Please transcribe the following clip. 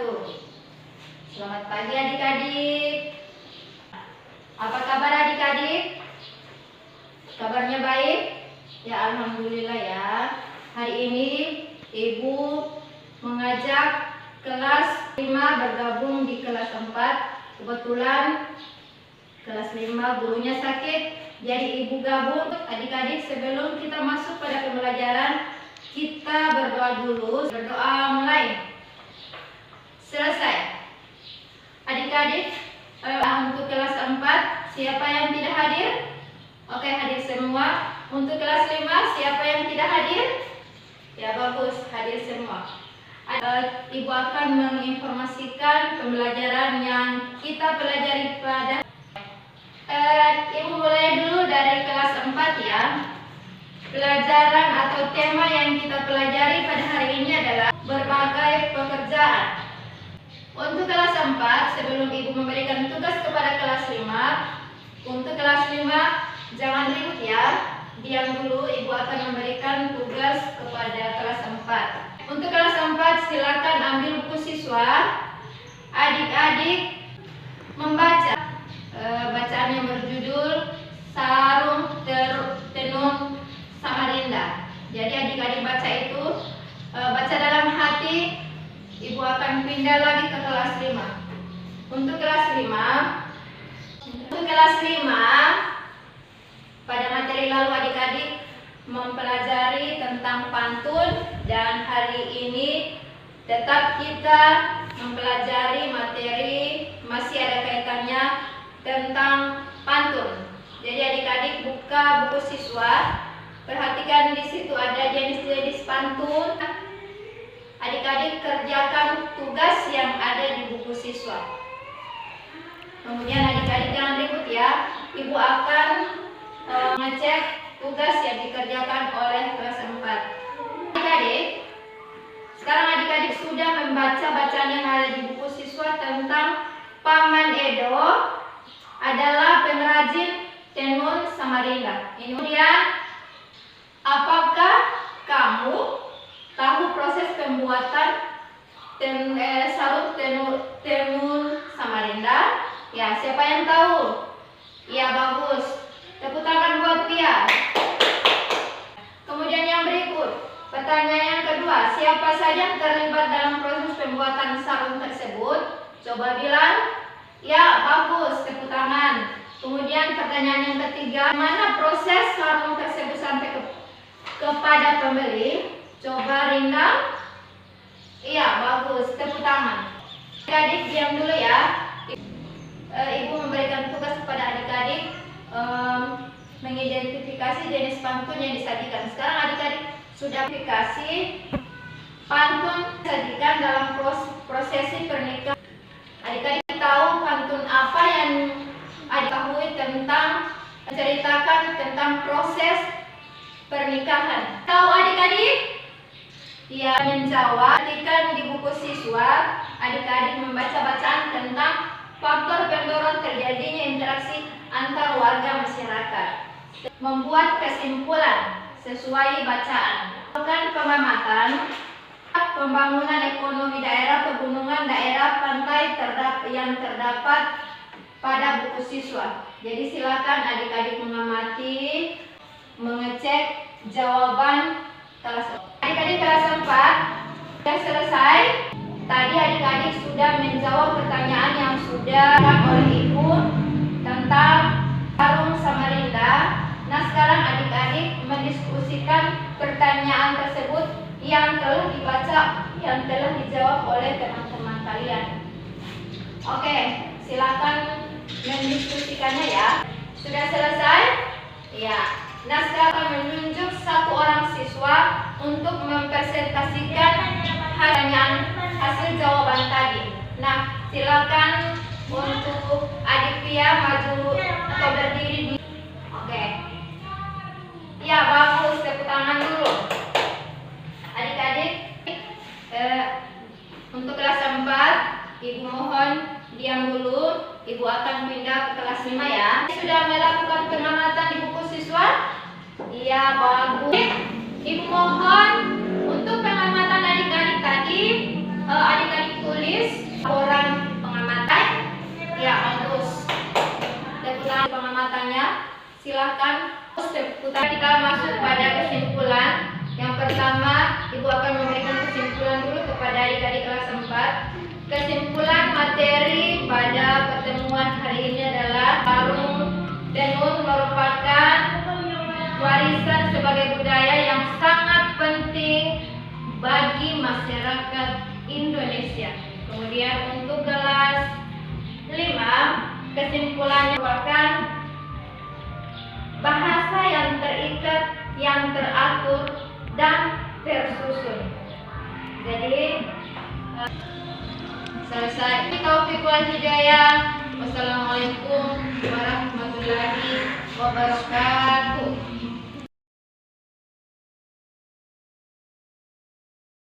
Selamat pagi adik-adik. Apa kabar adik-adik? Kabarnya baik? Ya, alhamdulillah ya. Hari ini Ibu mengajak kelas 5 bergabung di kelas 4. Kebetulan kelas 5 gurunya sakit, jadi Ibu gabung. Adik-adik, sebelum kita masuk pada pembelajaran, kita berdoa dulu. Berdoa mulai. Selesai. Adik-adik, untuk kelas 4, siapa yang tidak hadir? Oke, hadir semua. Untuk kelas 5, siapa yang tidak hadir? Ya, bagus, hadir semua. Ibu akan menginformasikan pembelajaran yang kita pelajari pada Ibu mulai dulu dari kelas 4 ya. Pelajaran atau tema yang kita pelajari pada hari ini adalah berbagai pekerjaan. Untuk kelas 4, sebelum Ibu memberikan tugas kepada kelas 5, untuk kelas 5 jangan ribut ya. Diam dulu, Ibu akan memberikan tugas kepada kelas 4. Untuk kelas 4, silakan ambil buku siswa. Adik-adik membaca bacaan yang berjudul Sarung Tenun Samarinda. Jadi adik-adik baca itu, baca dalam hati. Ibu akan pindah lagi ke kelas 5. Untuk kelas 5, pada materi lalu adik-adik mempelajari tentang pantun, dan hari ini tetap kita mempelajari materi masih ada kaitannya tentang pantun. Jadi adik-adik buka buku siswa, perhatikan di situ ada jenis-jenis pantun. Adik-adik kerjakan tugas yang ada di buku siswa. Kemudian adik-adik jangan ribut ya. Ibu akan mengecek tugas yang dikerjakan oleh kelas 4. Adik-adik, sekarang adik-adik sudah membaca bacaan yang ada di buku siswa tentang Paman Edo adalah pengrajin tenun Samarinda. Kemudian, apakah kamu tahu proses pembuatan sarung tenun Samarinda? Ya, siapa yang tahu? Ya, bagus. Tepuk tangan buat Pia. Kemudian yang berikut, pertanyaan yang kedua, siapa saja yang terlibat dalam proses pembuatan sarung tersebut? Coba bilang. Ya, bagus. Tepuk tangan. Kemudian pertanyaan yang ketiga, mana proses sarung tersebut sampai kepada pembeli? Coba Rinda. Iya, bagus. Tepuk tangan. Adik-adik diam dulu ya. Ibu memberikan tugas kepada adik-adik mengidentifikasi jenis pantun yang disajikan. Sekarang adik-adik sudah identifikasi pantun disajikan dalam prosesi pernikahan. Adik-adik tahu pantun apa yang adik ketahui tentang menceritakan tentang proses pernikahan? Tahu adik-adik? Ya, menjawab. Ketika di buku siswa, adik-adik membaca bacaan tentang faktor pendorong terjadinya interaksi antar warga masyarakat. Membuat kesimpulan sesuai bacaan. Melakukan pengamatan pembangunan ekonomi daerah pegunungan, daerah pantai yang terdapat pada buku siswa. Jadi silakan adik-adik mengamati, mengecek jawaban kelas 4. Adik-adik kelas 4 sudah selesai. Tadi adik-adik sudah menjawab pertanyaan yang sudah oleh Ibu tentang sarung Samarinda. Nah, sekarang adik-adik mendiskusikan pertanyaan tersebut yang telah dibaca, yang telah dijawab oleh teman-teman kalian. Oke, silakan mendiskusikannya ya. Sudah selesai? Ya. Nah, sekarang menunjuk satu orang siswa untuk mempresentasikan hasil jawaban tadi. Nah, silakan untuk adik Pia maju atau berdiri di. Oke. Ya, bagus. Tepuk tangan dulu. Adik-adik, untuk kelas 4, Ibu mohon diam dulu. Ibu akan pindah ke kelas 5 ya. Sudah melakukan pengamatan di buku siswa? Iya, bagus. Ibu mohon untuk pengamatan adik-adik tadi, adik-adik tulis Silakan. Kita masuk pada kesimpulan. Yang pertama, Ibu akan memberikan kesimpulan dulu kepada adik-adik kelas 4. Kesimpulan materi pada pertemuan hari ini adalah Warung Tenun merupakan warisan sebagai budaya yang sangat penting bagi masyarakat Indonesia. Kemudian untuk kelas 5, kesimpulannya merupakan bahasa yang terikat, yang teratur dan tersusun. Jadi selesai. Taufiq wal hidayah. Wassalamualaikum warahmatullahi wabarakatuh.